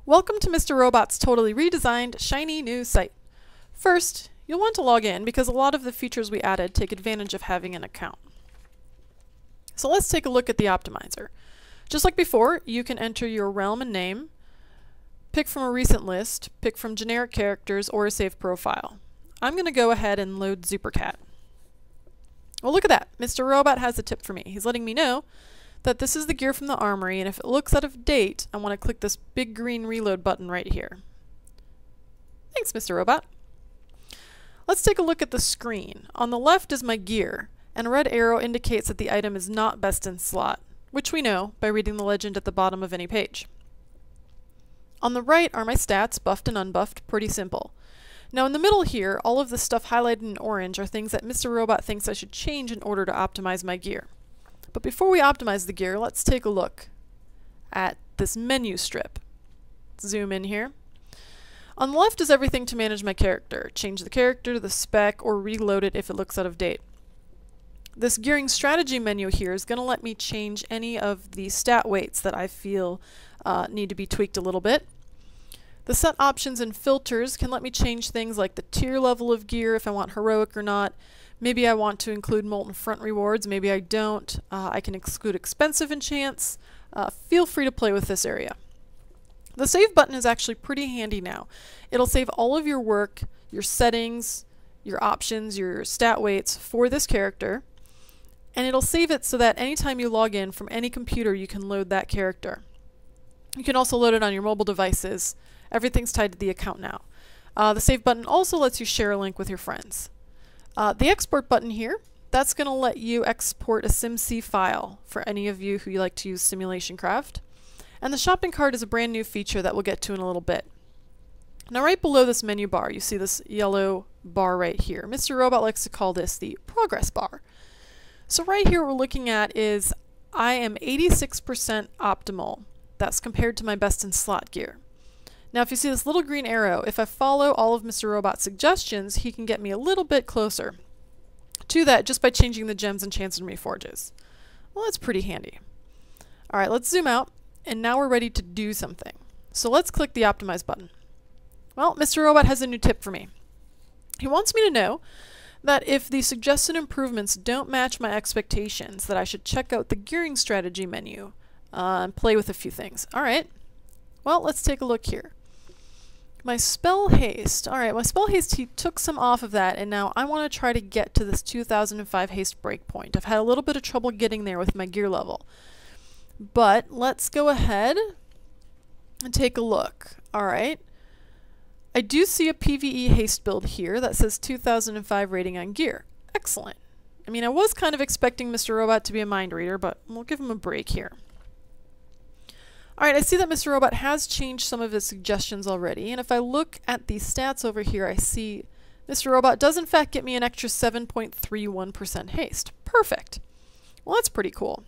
Welcome to Mr. Robot's totally redesigned, shiny new site. First, you'll want to log in because a lot of the features we added take advantage of having an account. So let's take a look at the optimizer. Just like before, you can enter your realm and name, pick from a recent list, pick from generic characters, or a saved profile. I'm going to go ahead and load Zoopercat. Well, look at that. Mr. Robot has a tip for me. He's letting me know that this is the gear from the armory, and if it looks out of date, I want to click this big green reload button right here. Thanks, Mr. Robot. Let's take a look at the screen. On the left is my gear, and a red arrow indicates that the item is not best in slot, which we know by reading the legend at the bottom of any page. On the right are my stats, buffed and unbuffed, pretty simple. Now in the middle here, all of the stuff highlighted in orange are things that Mr. Robot thinks I should change in order to optimize my gear. But before we optimize the gear, let's take a look at this menu strip. Zoom in here. On the left is everything to manage my character. Change the character to the spec or reload it if it looks out of date. This gearing strategy menu here is going to let me change any of the stat weights that I feel need to be tweaked a little bit. The set options and filters can let me change things like the tier level of gear, if I want heroic or not. Maybe I want to include molten front rewards, maybe I don't. I can exclude expensive enchants. Feel free to play with this area. The save button is actually pretty handy now. It'll save all of your work, your settings, your options, your stat weights for this character, and it'll save it so that anytime you log in from any computer you can load that character. You can also load it on your mobile devices. Everything's tied to the account now. The save button also lets you share a link with your friends. The export button here, that's going to let you export a SimC file for any of you who like to use Simulation Craft. And the shopping cart is a brand new feature that we'll get to in a little bit. Now right below this menu bar, you see this yellow bar right here. Mr. Robot likes to call this the progress bar. So right here what we're looking at is I am 86% optimal. That's compared to my best in slot gear. Now if you see this little green arrow, if I follow all of Mr. Robot's suggestions, he can get me a little bit closer to that just by changing the gems, enchants, and reforges. Well, that's pretty handy. Alright, let's zoom out, and now we're ready to do something. So let's click the optimize button. Well, Mr. Robot has a new tip for me. He wants me to know that if the suggested improvements don't match my expectations, that I should check out the gearing strategy menu and play with a few things. Alright, well, let's take a look here. My spell haste. Alright, my spell haste, he took some off of that, and now I want to try to get to this 2005 haste breakpoint. I've had a little bit of trouble getting there with my gear level. But let's go ahead and take a look. Alright. I do see a PvE haste build here that says 2005 rating on gear. Excellent. I mean, I was kind of expecting Mr. Robot to be a mind reader, but we'll give him a break here. Alright, I see that Mr. Robot has changed some of his suggestions already, and if I look at the stats over here, I see Mr. Robot does in fact get me an extra 7.31% haste. Perfect. Well, that's pretty cool.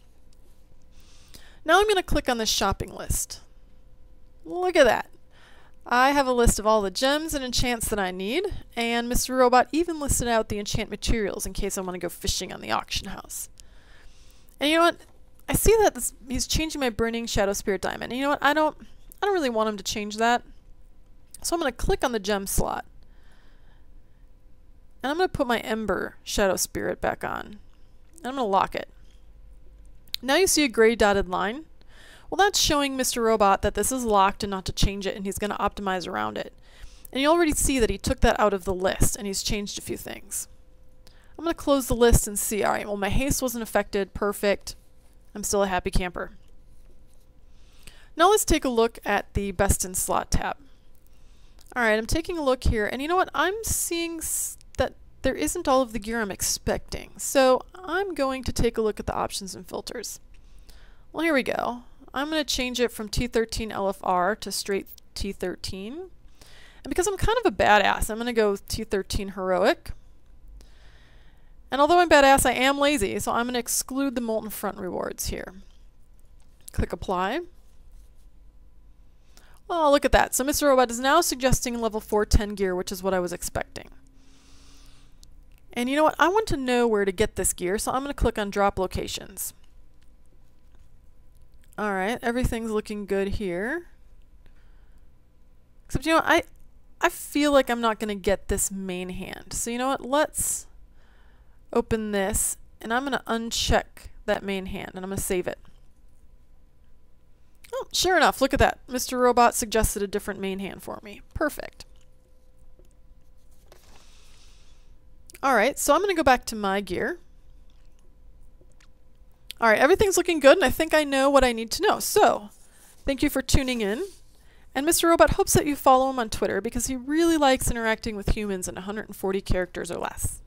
Now I'm going to click on the shopping list. Look at that. I have a list of all the gems and enchants that I need, and Mr. Robot even listed out the enchant materials in case I want to go fishing on the auction house. And you know what? I see that he's changing my Burning Shadow Spirit Diamond. And you know what? I don't really want him to change that. So I'm going to click on the gem slot. And I'm going to put my Ember Shadow Spirit back on. And I'm going to lock it. Now you see a gray dotted line. Well, that's showing Mr. Robot that this is locked and not to change it, and he's going to optimize around it. And you already see that he took that out of the list, and he's changed a few things. I'm going to close the list and see. Alright, well my haste wasn't affected. Perfect. I'm still a happy camper. Now let's take a look at the best in slot tab. Alright, I'm taking a look here, and you know what? I'm seeing that there isn't all of the gear I'm expecting. So I'm going to take a look at the options and filters. Well, here we go. I'm going to change it from T13 LFR to straight T13. And because I'm kind of a badass, I'm going to go with T13 Heroic. And although I'm badass, I am lazy, so I'm going to exclude the molten front rewards here. Click apply. Well, look at that. So Mr. Robot is now suggesting level 410 gear, which is what I was expecting. And you know what? I want to know where to get this gear, so I'm going to click on drop locations. Alright, everything's looking good here. Except, you know, I feel like I'm not going to get this main hand. So you know what? Let's open this, and I'm going to uncheck that main hand, and I'm going to save it. Oh, sure enough, look at that. Mr. Robot suggested a different main hand for me. Perfect. Alright, so I'm going to go back to my gear. Alright, everything's looking good, and I think I know what I need to know. So, thank you for tuning in. And Mr. Robot hopes that you follow him on Twitter because he really likes interacting with humans in 140 characters or less.